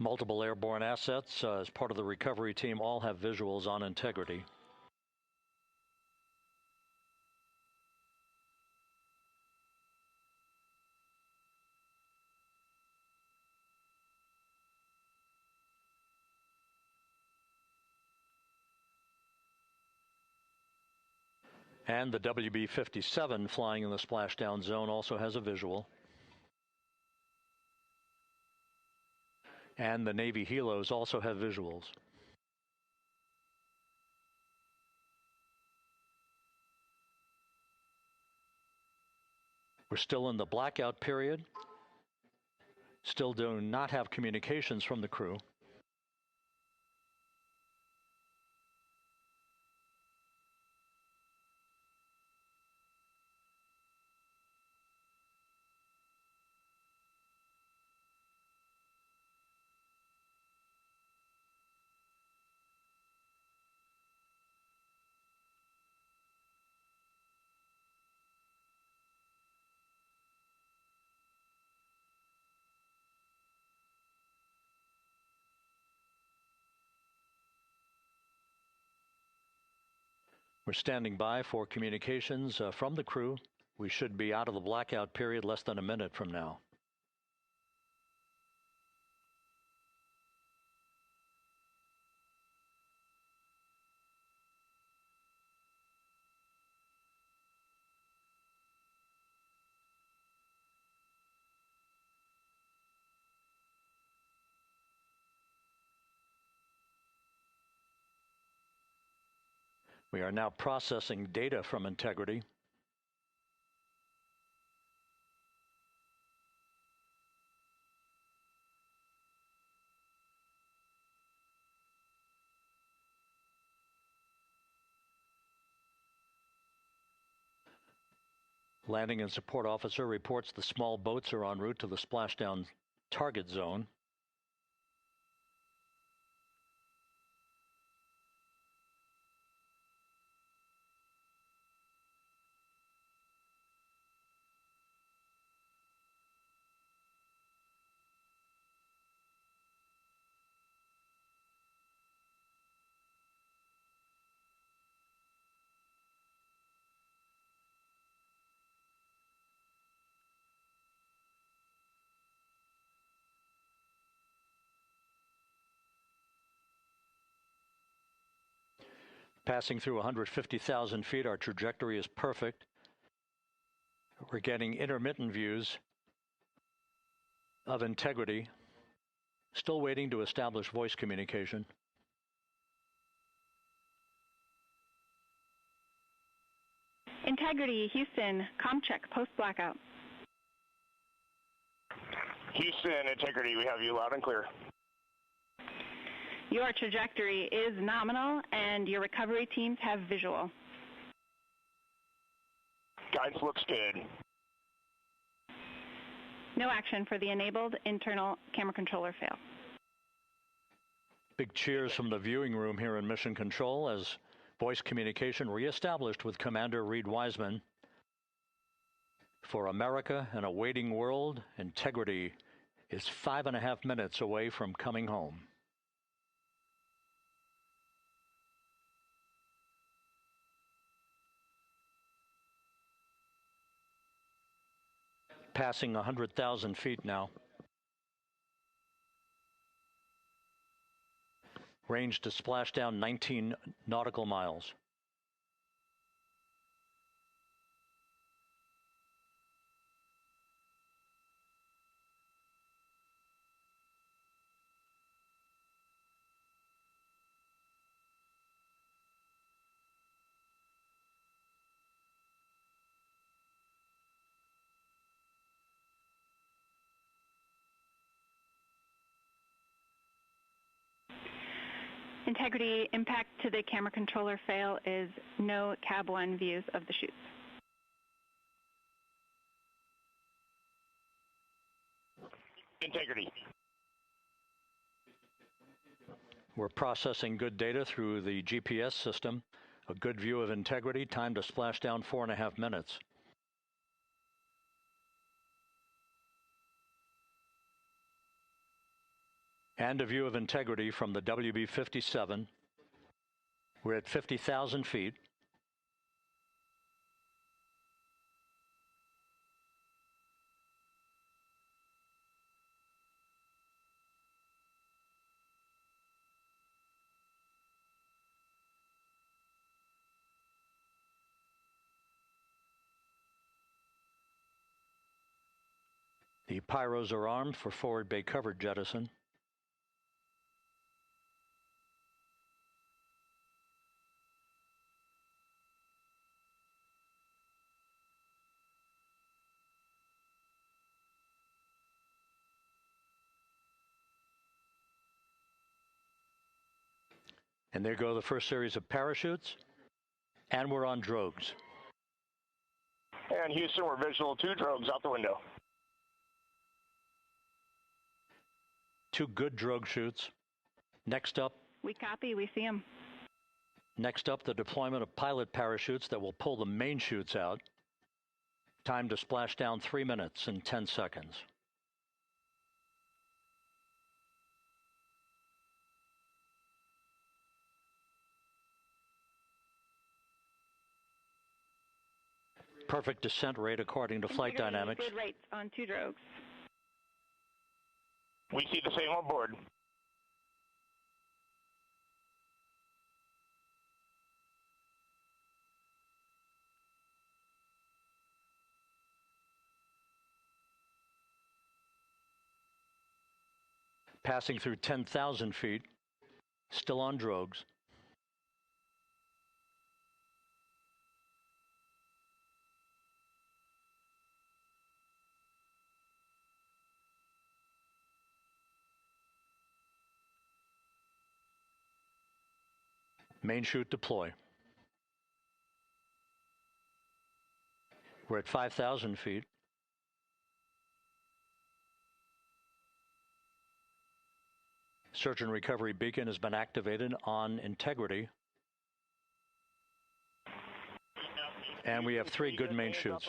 Multiple airborne assets as part of the recovery team all have visuals on integrity. And the WB-57 flying in the splashdown zone also has a visual. And the Navy helos also have visuals. We're still in the blackout period. Still do not have communications from the crew. We're standing by for communications from the crew. We should be out of the blackout period less than a minute from now. We are now processing data from integrity. Landing and support officer reports the small boats are en route to the splashdown target zone. Passing through 150,000 feet, our trajectory is perfect. We're getting intermittent views of integrity. Still waiting to establish voice communication. Integrity, Houston, comm check, post-blackout. Houston, Integrity, we have you loud and clear. Your trajectory is nominal, and your recovery teams have visual. Guidance looks good. No action for the enabled internal camera controller fail. Big cheers from the viewing room here in Mission Control as voice communication reestablished with Commander Reed Wiseman. For America and a waiting world, Integrity is 5.5 minutes away from coming home. Passing 100,000 feet now. Range to splashdown 19 nautical miles. Integrity, impact to the camera controller fail is no Cab 1 views of the chutes. Integrity. We're processing good data through the GPS system. A good view of Integrity, time to splashdown 4.5 minutes. And a view of integrity from the WB-57. We're at 50,000 feet. The pyros are armed for forward bay cover jettison. And there go the first series of parachutes. And we're on drogues. And Houston, we're visual 2 drogues out the window. 2 good drogue shoots. Next up. We copy. We see them. Next up, the deployment of pilot parachutes that will pull the main chutes out. Time to splash down 3 minutes and 10 seconds. Perfect descent rate according to flight dynamics. Good rates on 2 drogues. We see the same on board. Passing through 10,000 feet. Still on drogues. Main chute deploy. We're at 5,000 feet. Search and recovery beacon has been activated on integrity. And we have 3 good main chutes.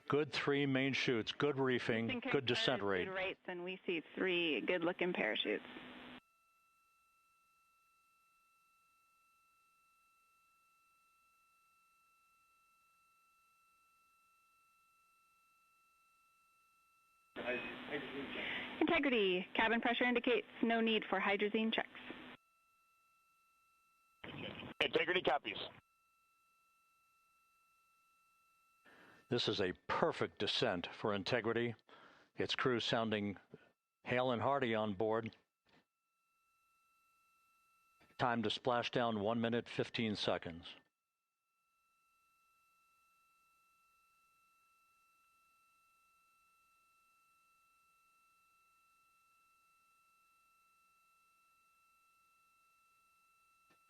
Good 3 main chutes, good reefing, good descent rate. Good rates, and we see 3 good-looking parachutes. Integrity. Cabin pressure indicates no need for hydrazine checks. Integrity copies. This is a perfect descent for integrity. Its crew sounding hale and hearty on board. Time to splash down 1 minute, 15 seconds.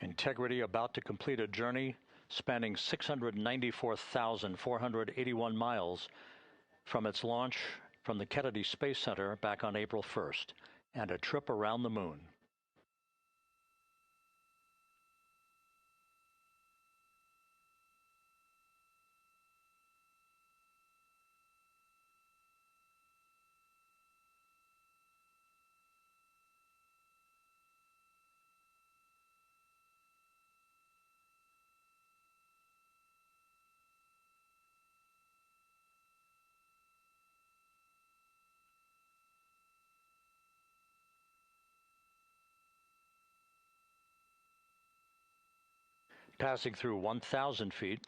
Integrity about to complete a journey spanning 694,481 miles from its launch from the Kennedy Space Center back on April 1st, and a trip around the moon. Passing through 1,000 feet.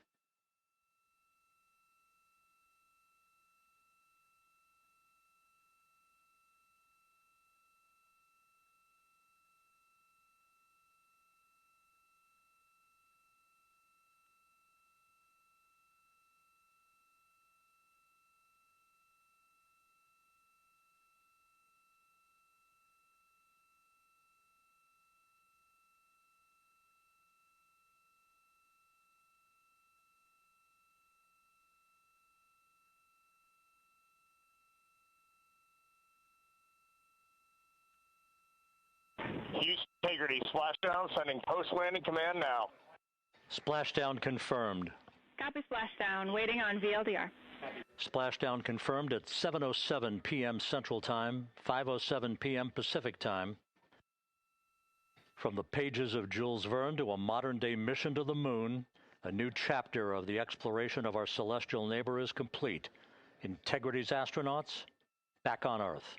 Houston Integrity, splashdown, sending post-landing command now. Splashdown confirmed. Copy splashdown, waiting on VLDR. Splashdown confirmed at 7:07 p.m. Central Time, 5:07 p.m. Pacific Time. From the pages of Jules Verne to a modern-day mission to the moon, a new chapter of the exploration of our celestial neighbor is complete. Integrity's astronauts back on Earth.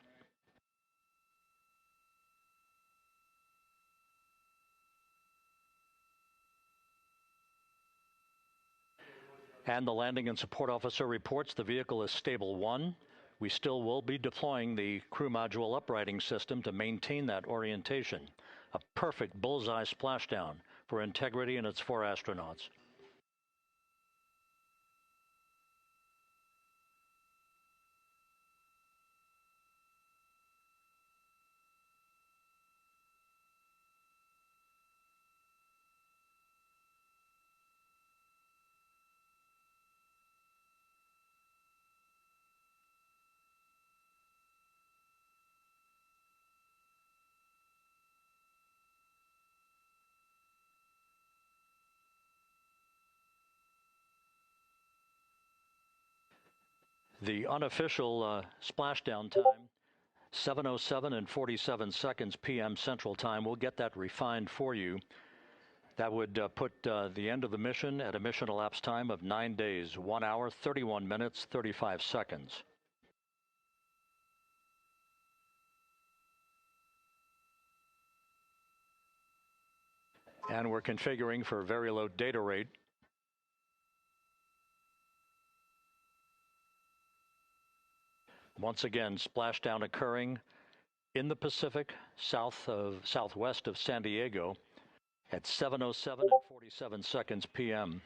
And the landing and support officer reports the vehicle is stable 1. We still will be deploying the crew module uprighting system to maintain that orientation. A perfect bullseye splashdown for Integrity and its 4 astronauts. The unofficial splashdown time, 7:07 and 47 seconds p.m. Central Time. We'll get that refined for you. That would put the end of the mission at a mission elapsed time of 9 days, 1 hour, 31 minutes, 35 seconds. And we're configuring for very low data rate. Once again, splashdown occurring in the Pacific, southwest of San Diego at 7:07 and 47 seconds p.m.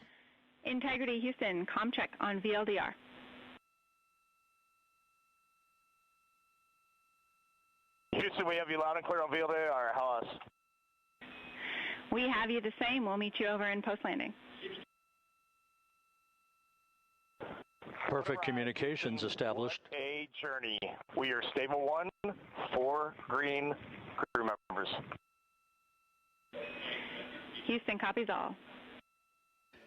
Integrity Houston, comm check on VLDR. Houston, we have you loud and clear on VLDR. How else? We have you the same. We'll meet you over in post-landing. Perfect communications established. A journey. We are stable 1, 4 green crew members. Houston copies all.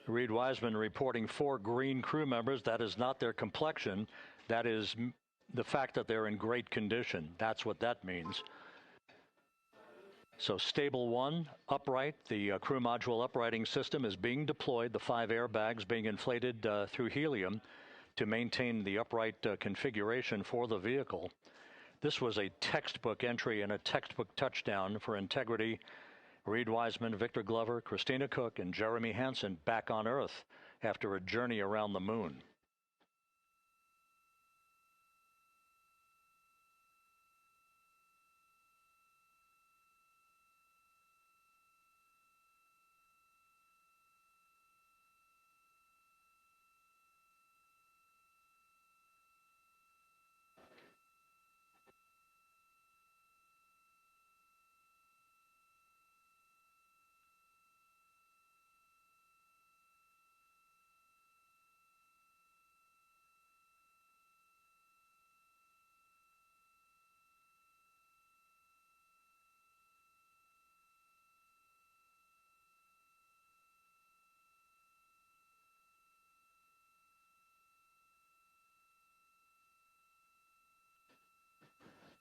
Reed Wiseman reporting 4 green crew members. That is not their complexion. That is the fact that they're in great condition. That's what that means. So stable 1, upright. The crew module uprighting system is being deployed. The 5 airbags being inflated through helium to maintain the upright configuration for the vehicle. This was a textbook entry and a textbook touchdown for Integrity. Reed Wiseman, Victor Glover, Christina Cook, and Jeremy Hansen back on Earth after a journey around the moon.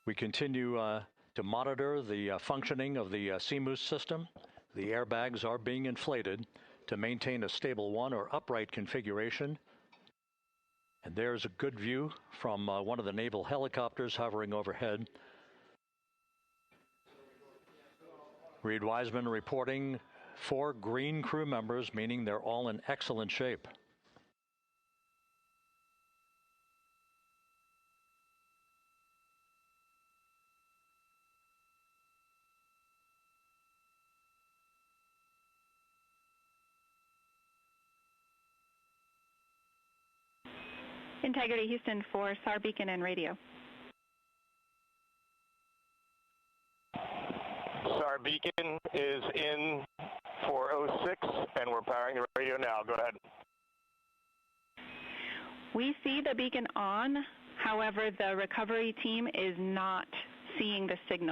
We continue to monitor the functioning of the CMOOS system. The airbags are being inflated to maintain a stable 1 or upright configuration. And there's a good view from one of the naval helicopters hovering overhead. Reed Wiseman reporting 4 green crew members, meaning they're all in excellent shape. Integrity Houston for SAR beacon and radio. SAR beacon is in for 06, and we're powering the radio now. Go ahead. We see the beacon on. However, the recovery team is not seeing the signal.